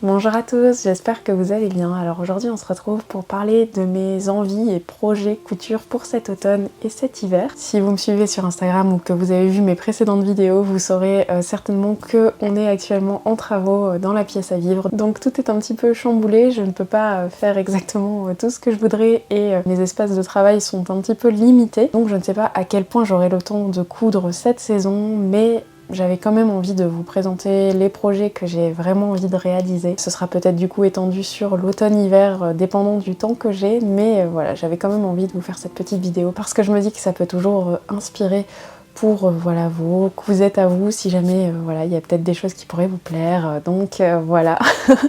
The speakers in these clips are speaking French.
Bonjour à tous, j'espère que vous allez bien. Alors aujourd'hui on se retrouve pour parler de mes envies et projets couture pour cet automne et cet hiver. Si vous me suivez sur Instagram ou que vous avez vu mes précédentes vidéos, vous saurez certainement qu'on est actuellement en travaux dans la pièce à vivre. Donc tout est un petit peu chamboulé, je ne peux pas faire exactement tout ce que je voudrais et mes espaces de travail sont un petit peu limités. Donc je ne sais pas à quel point j'aurai le temps de coudre cette saison, mais j'avais quand même envie de vous présenter les projets que j'ai vraiment envie de réaliser. Ce sera peut-être du coup étendu sur l'automne-hiver, dépendant du temps que j'ai, mais voilà, j'avais quand même envie de vous faire cette petite vidéo parce que je me dis que ça peut toujours inspirer pour voilà, vos cousettes à vous, si jamais voilà, il y a peut-être des choses qui pourraient vous plaire, donc voilà.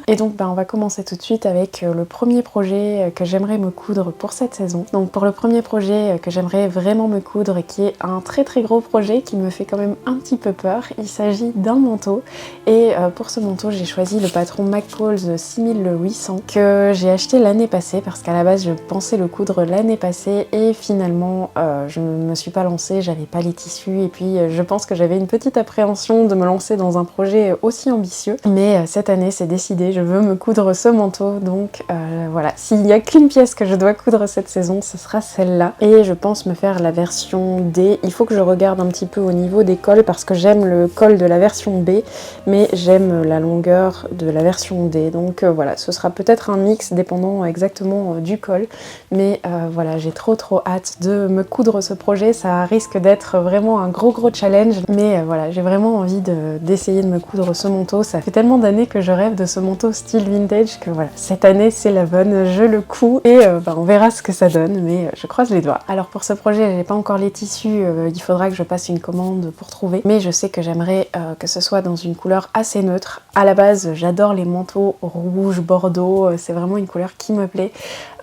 Et donc on va commencer tout de suite avec le premier projet que j'aimerais me coudre pour cette saison. Donc pour le premier projet que j'aimerais vraiment me coudre et qui est un très gros projet qui me fait quand même un petit peu peur, il s'agit d'un manteau et pour ce manteau j'ai choisi le patron McCall's 6800 que j'ai acheté l'année passée parce qu'à la base je pensais le coudre l'année passée et finalement je ne me suis pas lancée, j'avais pas les tissus et puis je pense que j'avais une petite appréhension de me lancer dans un projet aussi ambitieux, mais cette année c'est décidé, je veux me coudre ce manteau, donc voilà, s'il n'y a qu'une pièce que je dois coudre cette saison, ce sera celle-là, et je pense me faire la version D. Il faut que je regarde un petit peu au niveau des cols parce que j'aime le col de la version B, mais j'aime la longueur de la version D, donc voilà, ce sera peut-être un mix dépendant exactement du col, mais voilà, j'ai trop hâte de me coudre ce projet, ça risque d'être vraiment un gros challenge, mais voilà, j'ai vraiment envie d'essayer de me coudre ce manteau. Ça fait tellement d'années que je rêve de ce manteau style vintage que voilà, cette année c'est la bonne, je le couds et on verra ce que ça donne, mais je croise les doigts. Alors pour ce projet, j'ai pas encore les tissus, il faudra que je passe une commande pour trouver, mais je sais que j'aimerais que ce soit dans une couleur assez neutre. À la base, j'adore les manteaux rouge, bordeaux, c'est vraiment une couleur qui me plaît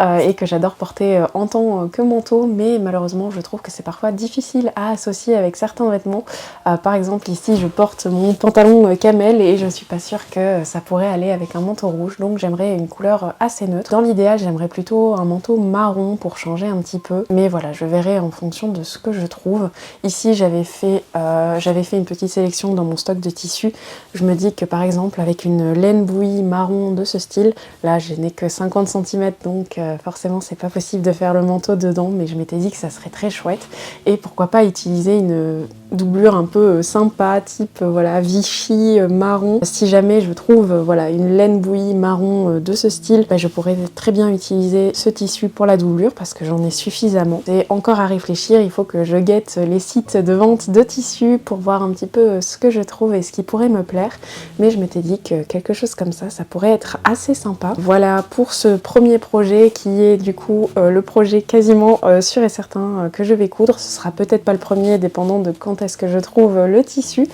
et que j'adore porter en tant que manteau, mais malheureusement je trouve que c'est parfois difficile à associer avec certains vêtements. Par exemple ici je porte mon pantalon camel et je suis pas sûre que ça pourrait aller avec un manteau rouge, donc j'aimerais une couleur assez neutre. Dans l'idéal j'aimerais plutôt un manteau marron pour changer un petit peu, mais voilà, je verrai en fonction de ce que je trouve. Ici j'avais fait une petite sélection dans mon stock de tissus. Je me dis que par exemple avec une laine bouillie marron de ce style, là je n'ai que 50 cm donc forcément c'est pas possible de faire le manteau dedans, mais je m'étais dit que ça serait très chouette et pourquoi pas utiliser une doublure un peu sympa, type voilà Vichy marron. Si jamais je trouve voilà une laine bouillie marron de ce style, je pourrais très bien utiliser ce tissu pour la doublure parce que j'en ai suffisamment. C'est encore à réfléchir, il faut que je guette les sites de vente de tissus pour voir un petit peu ce que je trouve et ce qui pourrait me plaire, mais je m'étais dit que quelque chose comme ça pourrait être assez sympa. Voilà pour ce premier projet qui est du coup le projet quasiment sûr et certain que je vais coudre. Ce sera peut-être pas le premier, dépendant de quand est-ce que je trouve le tissu,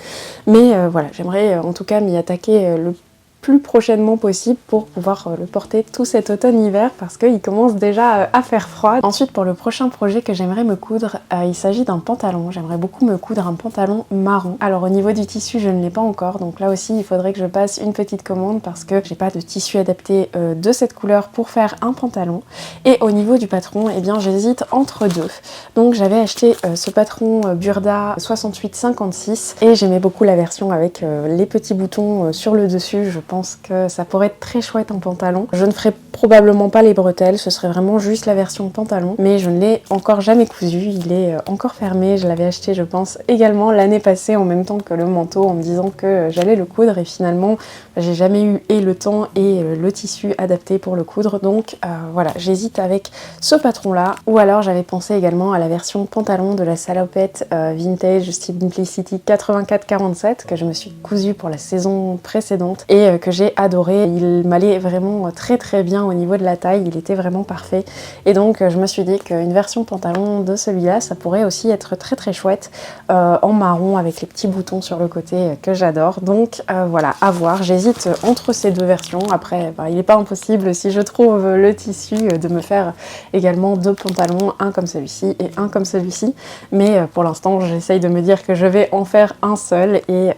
mais voilà, j'aimerais en tout cas m'y attaquer le plus prochainement possible pour pouvoir le porter tout cet automne-hiver parce qu'il commence déjà à faire froid. Ensuite pour le prochain projet que j'aimerais me coudre, il s'agit d'un pantalon. J'aimerais beaucoup me coudre un pantalon marron. Alors au niveau du tissu je ne l'ai pas encore, donc là aussi il faudrait que je passe une petite commande parce que j'ai pas de tissu adapté de cette couleur pour faire un pantalon. Et au niveau du patron, eh bien j'hésite entre deux. Donc j'avais acheté ce patron Burda 68-56 et j'aimais beaucoup la version avec les petits boutons sur le dessus. Je pense que ça pourrait être très chouette en pantalon. Je ne ferai probablement pas les bretelles, ce serait vraiment juste la version pantalon, mais je ne l'ai encore jamais cousu, il est encore fermé. Je l'avais acheté je pense également l'année passée en même temps que le manteau en me disant que j'allais le coudre et finalement j'ai jamais eu et le temps et le tissu adapté pour le coudre, donc voilà, j'hésite avec ce patron là, ou alors j'avais pensé également à la version pantalon de la salopette vintage Simplicity 84-47 que je me suis cousue pour la saison précédente et que j'ai adoré. Il m'allait vraiment très bien au niveau de la taille, il était vraiment parfait et donc je me suis dit qu'une version pantalon de celui-là ça pourrait aussi être très chouette en marron avec les petits boutons sur le côté que j'adore, donc voilà, à voir. J'hésite entre ces deux versions. Après il n'est pas impossible si je trouve le tissu de me faire également deux pantalons, un comme celui-ci et un comme celui-ci, mais pour l'instant j'essaye de me dire que je vais en faire un seul et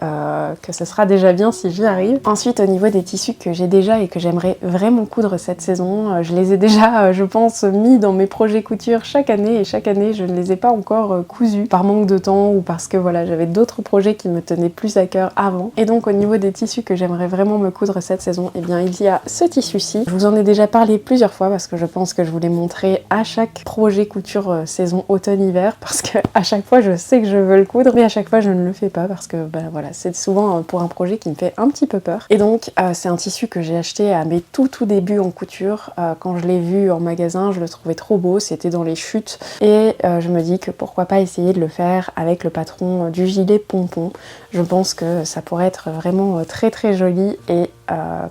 que ce sera déjà bien si j'y arrive. Ensuite au niveau des tissus que j'ai déjà et que j'aimerais vraiment coudre cette saison, je les ai déjà, je pense, mis dans mes projets couture chaque année et chaque année je ne les ai pas encore cousus par manque de temps ou parce que voilà, j'avais d'autres projets qui me tenaient plus à cœur avant. Et donc au niveau des tissus que j'aimerais vraiment me coudre cette saison, eh bien il y a ce tissu-ci. Je vous en ai déjà parlé plusieurs fois parce que je pense que je vous l'ai montré à chaque projet couture saison automne-hiver, parce que à chaque fois je sais que je veux le coudre mais à chaque fois je ne le fais pas parce que voilà, c'est souvent pour un projet qui me fait un petit peu peur. Et donc c'est un tissu que j'ai acheté à mes tout débuts en couture. Quand je l'ai vu en magasin, je le trouvais trop beau, c'était dans les chutes et je me dis que pourquoi pas essayer de le faire avec le patron du gilet pompon. Je pense que ça pourrait être vraiment très joli et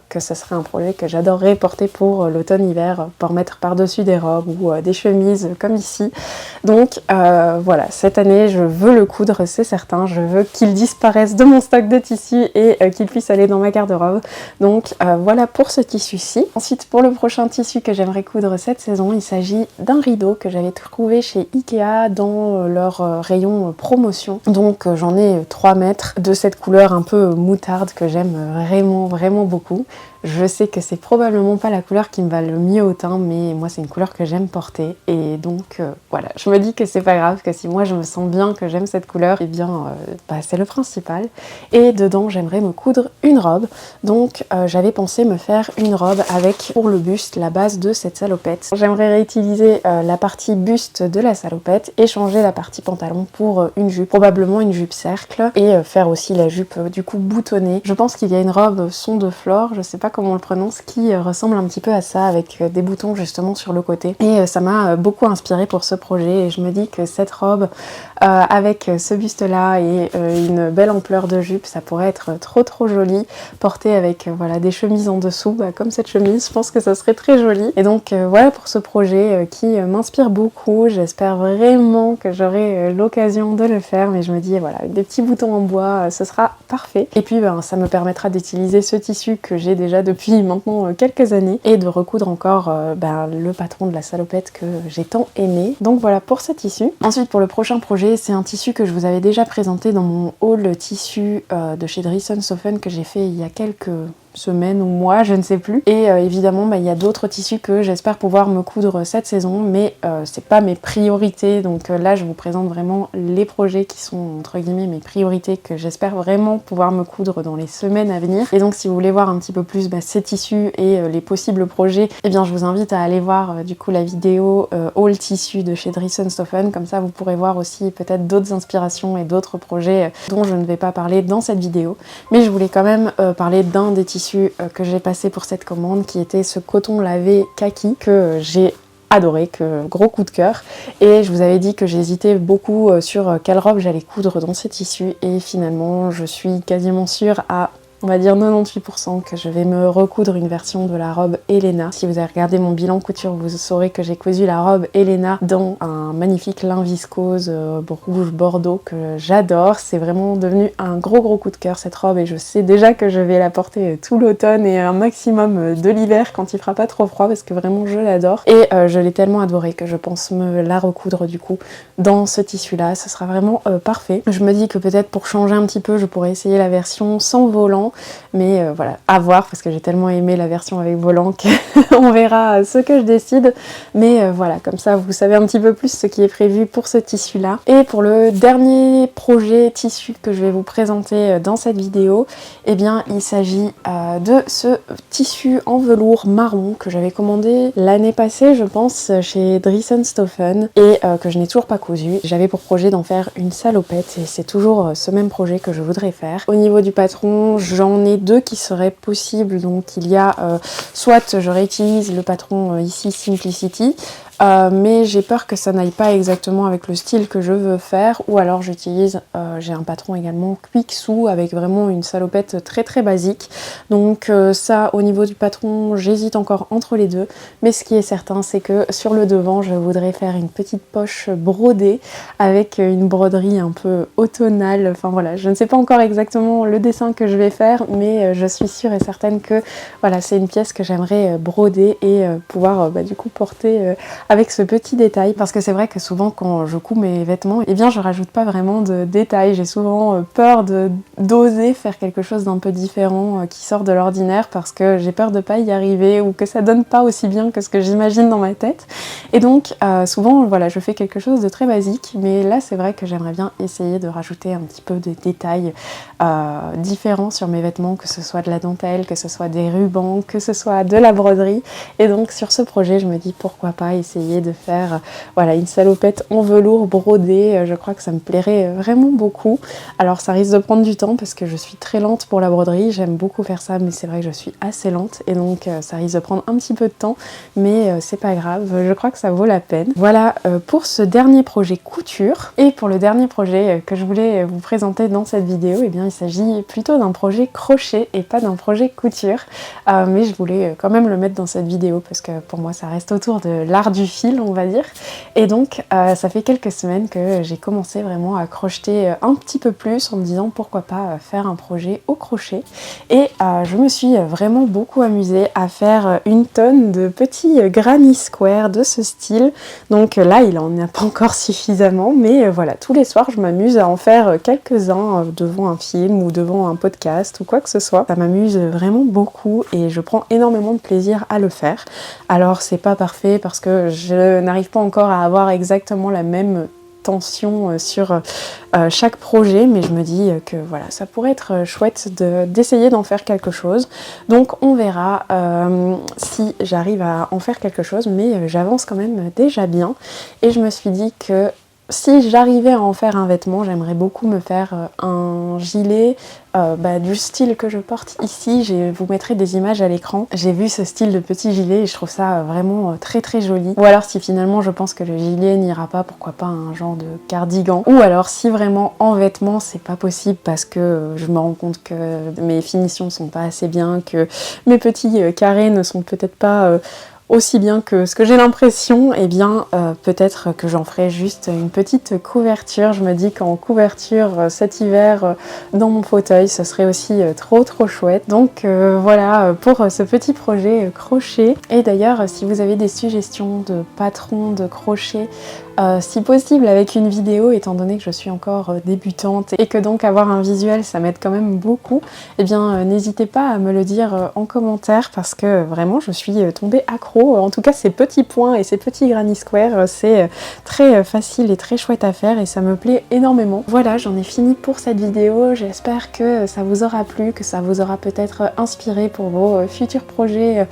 que ce serait un projet que j'adorerais porter pour l'automne-hiver, pour mettre par-dessus des robes ou des chemises comme ici. Donc voilà, cette année je veux le coudre, c'est certain, je veux qu'il disparaisse de mon stock de tissus et qu'il puisse aller dans ma garde-robe. Donc voilà pour ce tissu-ci. Ensuite pour le prochain tissu que j'aimerais coudre cette saison, il s'agit d'un rideau que j'avais trouvé chez Ikea dans leur rayon promotion. Donc j'en ai 3 mètres de cette couleur un peu moutarde que j'aime vraiment beaucoup. Je sais que c'est probablement pas la couleur qui me va le mieux au teint, mais moi c'est une couleur que j'aime porter et donc voilà, je me dis que c'est pas grave, que si moi je me sens bien, que j'aime cette couleur, et bien c'est le principal. Et dedans j'aimerais me coudre une robe, donc j'avais pensé me faire une robe avec pour le buste la base de cette salopette. J'aimerais réutiliser la partie buste de la salopette et changer la partie pantalon pour une jupe, probablement une jupe cercle, et faire aussi la jupe du coup boutonnée. Je pense qu'il y a une robe son de flore, je sais pas comment on le prononce, qui ressemble un petit peu à ça avec des boutons justement sur le côté et ça m'a beaucoup inspirée pour ce projet et je me dis que cette robe avec ce buste là et une belle ampleur de jupe, ça pourrait être trop joli, portée avec voilà des chemises en dessous, comme cette chemise, je pense que ça serait très joli. Et donc voilà pour ce projet qui m'inspire beaucoup, j'espère vraiment que j'aurai l'occasion de le faire, mais je me dis voilà, avec des petits boutons en bois, ce sera parfait. Et puis ça me permettra d'utiliser ce tissu que j'ai déjà depuis maintenant quelques années et de recoudre encore le patron de la salopette que j'ai tant aimé. Donc voilà pour ce tissu. Ensuite pour le prochain projet, c'est un tissu que je vous avais déjà présenté dans mon haul tissu de chez Driessen Soffen que j'ai fait il y a quelques semaines ou mois, je ne sais plus. Et évidemment, il y a d'autres tissus que j'espère pouvoir me coudre cette saison, mais c'est pas mes priorités. Donc là, je vous présente vraiment les projets qui sont entre guillemets mes priorités que j'espère vraiment pouvoir me coudre dans les semaines à venir. Et donc, si vous voulez voir un petit peu plus ces tissus et les possibles projets, eh bien, je vous invite à aller voir du coup la vidéo haul tissu de chez Driessen Soffen. Comme ça, vous pourrez voir aussi peut-être d'autres inspirations et d'autres projets dont je ne vais pas parler dans cette vidéo. Mais je voulais quand même parler d'un des tissus que j'ai passé pour cette commande qui était ce coton lavé kaki que j'ai adoré, que gros coup de cœur. Et je vous avais dit que j'hésitais beaucoup sur quelle robe j'allais coudre dans ces tissus et finalement je suis quasiment sûre à on va dire 98% que je vais me recoudre une version de la robe Elena. Si vous avez regardé mon bilan couture, vous saurez que j'ai cousu la robe Elena dans un magnifique lin viscose rouge bordeaux que j'adore. C'est vraiment devenu un gros coup de cœur cette robe et je sais déjà que je vais la porter tout l'automne et un maximum de l'hiver quand il fera pas trop froid parce que vraiment je l'adore. Et je l'ai tellement adorée que je pense me la recoudre du coup dans ce tissu là. Ce sera vraiment parfait. Je me dis que peut-être pour changer un petit peu, je pourrais essayer la version sans volant. Mais voilà, à voir parce que j'ai tellement aimé la version avec volant qu'on verra ce que je décide. Mais voilà, comme ça vous savez un petit peu plus ce qui est prévu pour ce tissu là. Et pour le dernier projet tissu que je vais vous présenter dans cette vidéo, eh bien il s'agit de ce tissu en velours marron que j'avais commandé l'année passée je pense chez Driessen Soffen et que je n'ai toujours pas cousu. J'avais pour projet d'en faire une salopette et c'est toujours ce même projet que je voudrais faire. Au niveau du patron, j'en ai 2 qui seraient possibles, donc il y a soit je réutilise le patron ici Simplicity, mais j'ai peur que ça n'aille pas exactement avec le style que je veux faire, ou alors j'utilise, j'ai un patron également Quixou avec vraiment une salopette très basique, donc ça au niveau du patron j'hésite encore entre les deux, mais ce qui est certain c'est que sur le devant je voudrais faire une petite poche brodée avec une broderie un peu automnale, enfin voilà, je ne sais pas encore exactement le dessin que je vais faire, mais je suis sûre et certaine que voilà, c'est une pièce que j'aimerais broder et pouvoir du coup porter avec ce petit détail, parce que c'est vrai que souvent quand je couds mes vêtements, eh bien je rajoute pas vraiment de détails. J'ai souvent peur d'oser faire quelque chose d'un peu différent qui sort de l'ordinaire, parce que j'ai peur de pas y arriver ou que ça donne pas aussi bien que ce que j'imagine dans ma tête. Et donc souvent voilà, je fais quelque chose de très basique, mais là c'est vrai que j'aimerais bien essayer de rajouter un petit peu de détails différents sur mes vêtements, que ce soit de la dentelle, que ce soit des rubans, que ce soit de la broderie. Et donc sur ce projet je me dis pourquoi pas essayer de faire voilà, une salopette en velours brodé. Je crois que ça me plairait vraiment beaucoup. Alors ça risque de prendre du temps parce que je suis très lente pour la broderie, j'aime beaucoup faire ça, mais c'est vrai que je suis assez lente et donc ça risque de prendre un petit peu de temps, mais c'est pas grave, je crois que ça vaut la peine. Voilà pour ce dernier projet couture. Et pour le dernier projet que je voulais vous présenter dans cette vidéo, eh bien il s'agit plutôt d'un projet crochet et pas d'un projet couture, mais je voulais quand même le mettre dans cette vidéo parce que pour moi ça reste autour de l'art du fil, on va dire. Et donc ça fait quelques semaines que j'ai commencé vraiment à crocheter un petit peu plus en me disant pourquoi pas faire un projet au crochet. Et je me suis vraiment beaucoup amusée à faire une tonne de petits granny square de ce style. Donc là il en a pas encore suffisamment, mais voilà, tous les soirs je m'amuse à en faire quelques-uns devant un film ou devant un podcast ou quoi que ce soit. Ça m'amuse vraiment beaucoup et je prends énormément de plaisir à le faire. Alors c'est pas parfait parce que je n'arrive pas encore à avoir exactement la même tension sur chaque projet, mais je me dis que voilà, ça pourrait être chouette d'essayer d'en faire quelque chose. Donc on verra si j'arrive à en faire quelque chose, mais j'avance quand même déjà bien. Et je me suis dit que si j'arrivais à en faire un vêtement, j'aimerais beaucoup me faire un gilet du style que je porte ici. Je vous mettrai des images à l'écran. J'ai vu ce style de petit gilet et je trouve ça vraiment très très joli. Ou alors si finalement je pense que le gilet n'ira pas, pourquoi pas un genre de cardigan. Ou alors si vraiment en vêtements c'est pas possible parce que je me rends compte que mes finitions sont pas assez bien, que mes petits carrés ne sont peut-être pas aussi bien que ce que j'ai l'impression, eh bien peut-être que j'en ferai juste une petite couverture. Je me dis qu'en couverture cet hiver dans mon fauteuil, ce serait aussi trop chouette. Donc voilà pour ce petit projet crochet. Et d'ailleurs si vous avez des suggestions de patrons de crochet, si possible avec une vidéo, étant donné que je suis encore débutante et que donc avoir un visuel ça m'aide quand même beaucoup, eh bien n'hésitez pas à me le dire en commentaire parce que vraiment je suis tombée accro. En tout cas ces petits points et ces petits granny square c'est très facile et très chouette à faire et ça me plaît énormément. Voilà, j'en ai fini pour cette vidéo, j'espère que ça vous aura plu, que ça vous aura peut-être inspiré pour vos futurs projets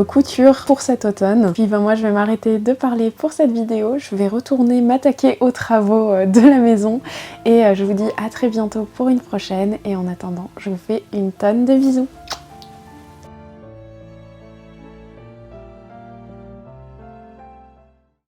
couture pour cet automne. Puis moi je vais m'arrêter de parler pour cette vidéo, je vais retourner m'attaquer aux travaux de la maison et je vous dis à très bientôt pour une prochaine et en attendant je vous fais une tonne de bisous.